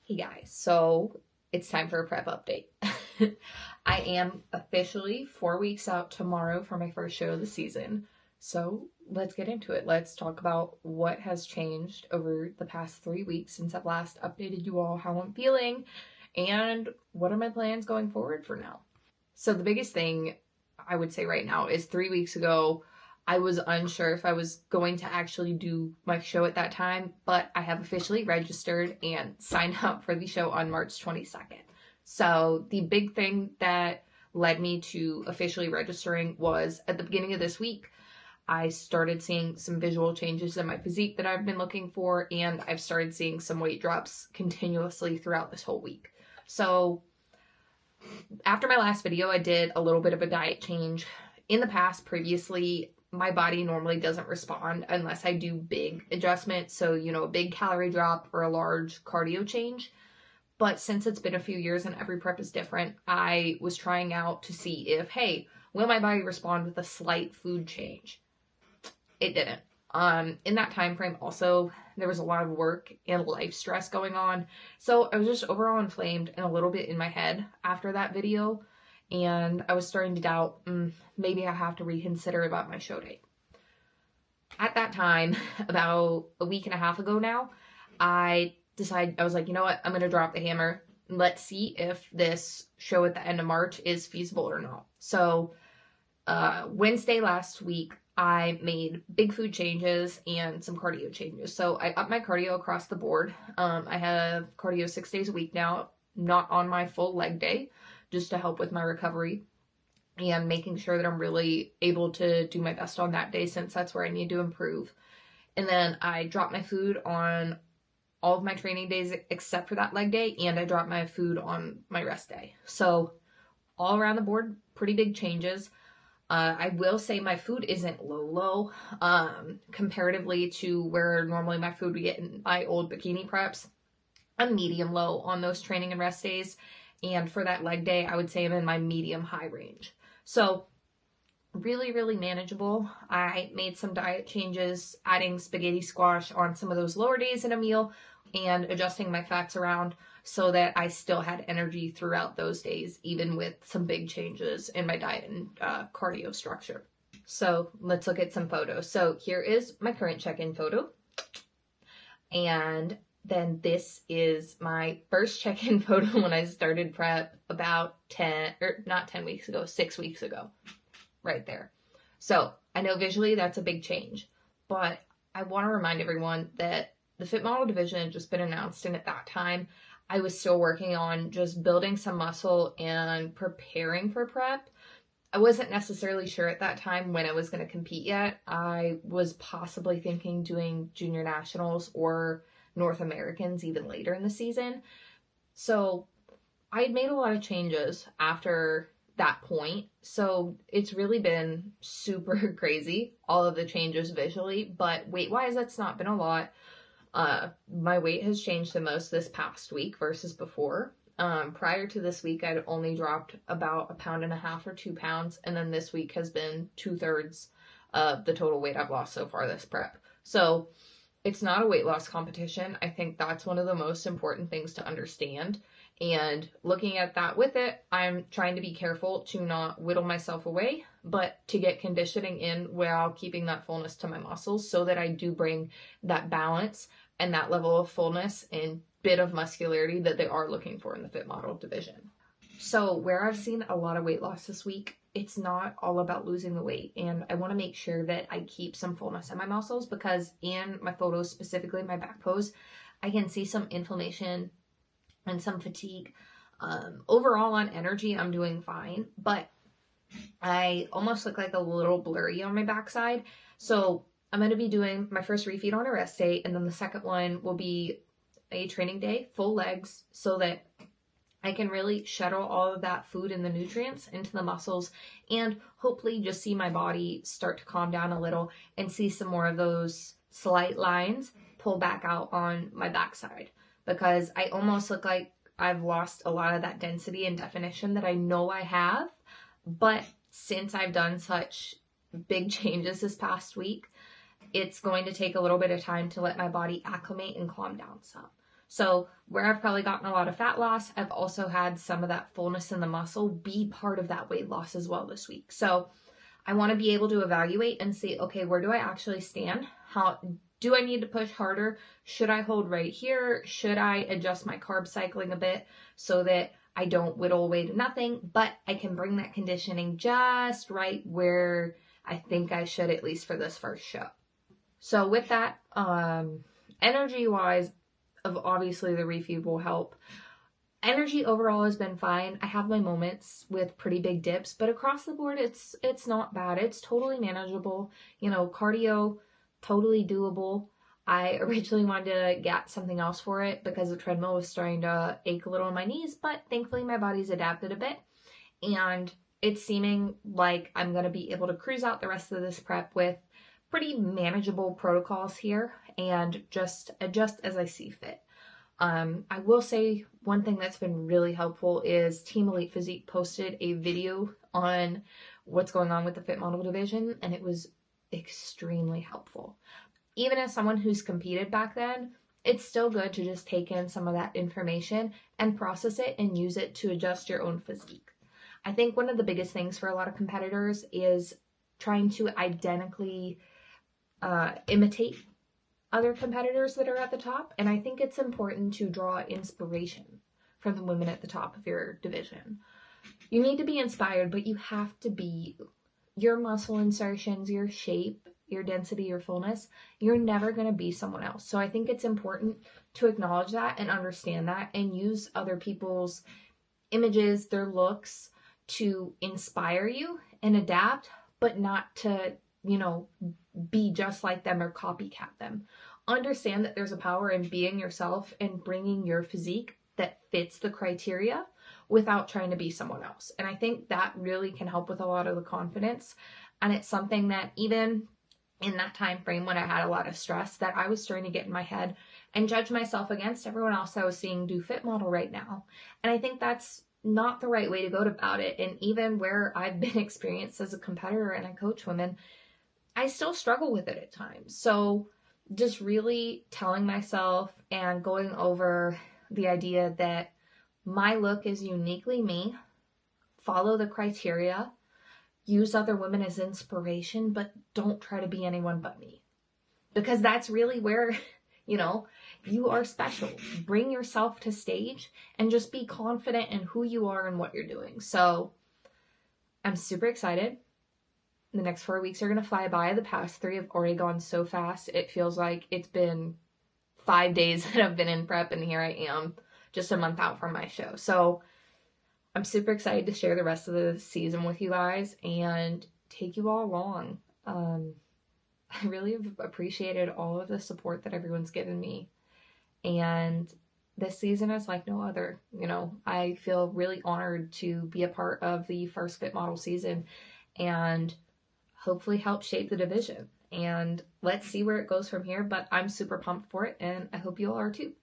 Hey guys, so it's time for a prep update. I am officially 4 weeks out tomorrow for my first show of the season. So let's get into it. Let's talk about what has changed over the past 3 weeks since I've last updated you all how I'm feeling and what are my plans going forward for now. So the biggest thing I would say right now is 3 weeks ago, I was unsure if I was going to actually do my show at that time, but I have officially registered and signed up for the show on March 22nd. So the big thing that led me to officially registering was at the beginning of this week, I started seeing some visual changes in my physique that I've been looking for, and I've started seeing some weight drops continuously throughout this whole week. So after my last video, I did a little bit of a diet change. In the past, previously, my body normally doesn't respond unless I do big adjustments. So, a big calorie drop or a large cardio change. But since it's been a few years and every prep is different, I was trying out to see if, hey, will my body respond with a slight food change? It didn't. In that time frame also, there was a lot of work and life stress going on. So I was just overall inflamed and a little bit in my head after that video. And I was starting to doubt, maybe I have to reconsider about my show date. At that time, about a week and a half ago now, I was like, you know what, I'm going to drop the hammer. Let's see if this show at the end of March is feasible or not. So Wednesday last week, I made big food changes and some cardio changes. So I upped my cardio across the board. I have cardio 6 days a week now, not on my full leg day, just to help with my recovery and making sure that I'm really able to do my best on that day since that's where I need to improve. And then I dropped my food on all of my training days except for that leg day, and I dropped my food on my rest day. So all around the board, pretty big changes. I will say my food isn't low, comparatively to where normally my food would get in my old bikini preps. I'm medium low on those training and rest days. And for that leg day, I would say I'm in my medium high range. So really, really manageable. I made some diet changes, adding spaghetti squash on some of those lower days in a meal and adjusting my fats around so that I still had energy throughout those days, even with some big changes in my diet and cardio structure. So let's look at some photos. So here is my current check-in photo. And then this is my first check-in photo when I started prep about 6 weeks ago, right there. So I know visually that's a big change, but I want to remind everyone that the Fit Model division had just been announced, and at that time, I was still working on just building some muscle and preparing for prep. I wasn't necessarily sure at that time when I was going to compete yet. I was possibly thinking doing junior nationals or North Americans even later in the season. So I had made a lot of changes after that point. So it's really been super crazy, all of the changes visually, but weight-wise, that's not been a lot. My weight has changed the most this past week versus before. Prior to this week, I'd only dropped about 1.5 pounds or 2 pounds, and then this week has been 2/3 of the total weight I've lost so far this prep. So it's not a weight loss competition. I think that's one of the most important things to understand. And looking at that with it, I'm trying to be careful to not whittle myself away, but to get conditioning in while keeping that fullness to my muscles so that I do bring that balance and that level of fullness and bit of muscularity that they are looking for in the Fit Model division. So where I've seen a lot of weight loss this week, it's not all about losing the weight. And I want to make sure that I keep some fullness in my muscles because in my photos, specifically my back pose, I can see some inflammation and some fatigue. Overall on energy, I'm doing fine, but I almost look like a little blurry on my backside. So I'm going to be doing my first refeed on a rest day, and then the second one will be a training day, full legs, so that I can really shuttle all of that food and the nutrients into the muscles and hopefully just see my body start to calm down a little and see some more of those slight lines pull back out on my backside, because I almost look like I've lost a lot of that density and definition that I know I have. But since I've done such big changes this past week, it's going to take a little bit of time to let my body acclimate and calm down some. So where I've probably gotten a lot of fat loss, I've also had some of that fullness in the muscle be part of that weight loss as well this week. So I want to be able to evaluate and see, okay, where do I actually stand? How do I need to push harder? Should I hold right here? Should I adjust my carb cycling a bit so that I don't whittle away to nothing, but I can bring that conditioning just right where I think I should, at least for this first show. So with that, energy wise, obviously the refeed will help. Energy overall has been fine. I have my moments with pretty big dips, but across the board, it's not bad. It's totally manageable. Cardio, totally doable. I originally wanted to get something else for it because the treadmill was starting to ache a little in my knees, but thankfully my body's adapted a bit, and it's seeming like I'm going to be able to cruise out the rest of this prep with pretty manageable protocols here and just adjust as I see fit. I will say one thing that's been really helpful is Team Elite Physique posted a video on what's going on with the Fit Model division, and it was extremely helpful. Even as someone who's competed back then, it's still good to just take in some of that information and process it and use it to adjust your own physique. I think one of the biggest things for a lot of competitors is trying to identically imitate other competitors that are at the top, and I think it's important to draw inspiration from the women at the top of your division. You need to be inspired, but you have to be your muscle insertions, your shape, your density, your fullness. You're never going to be someone else. So I think it's important to acknowledge that and understand that and use other people's images, their looks to inspire you and adapt, but not to, be just like them or copycat them. Understand that there's a power in being yourself and bringing your physique that fits the criteria without trying to be someone else. And I think that really can help with a lot of the confidence. And it's something that even in that time frame when I had a lot of stress, that I was starting to get in my head and judge myself against everyone else I was seeing do Fit Model right now. And I think that's not the right way to go about it. And even where I've been experienced as a competitor and I coach women, I still struggle with it at times. So just really telling myself and going over the idea that my look is uniquely me, follow the criteria, use other women as inspiration, but don't try to be anyone but me. Because that's really where, you are special. Bring yourself to stage and just be confident in who you are and what you're doing. So I'm super excited. The next 4 weeks are going to fly by. The past 3 have already gone so fast. It feels like it's been 5 days that I've been in prep, and here I am just a month out from my show. So I'm super excited to share the rest of the season with you guys and take you all along. I really have appreciated all of the support that everyone's given me. And this season is like no other. I feel really honored to be a part of the first Fit Model season and hopefully help shape the division. And let's see where it goes from here. But I'm super pumped for it, and I hope you all are too.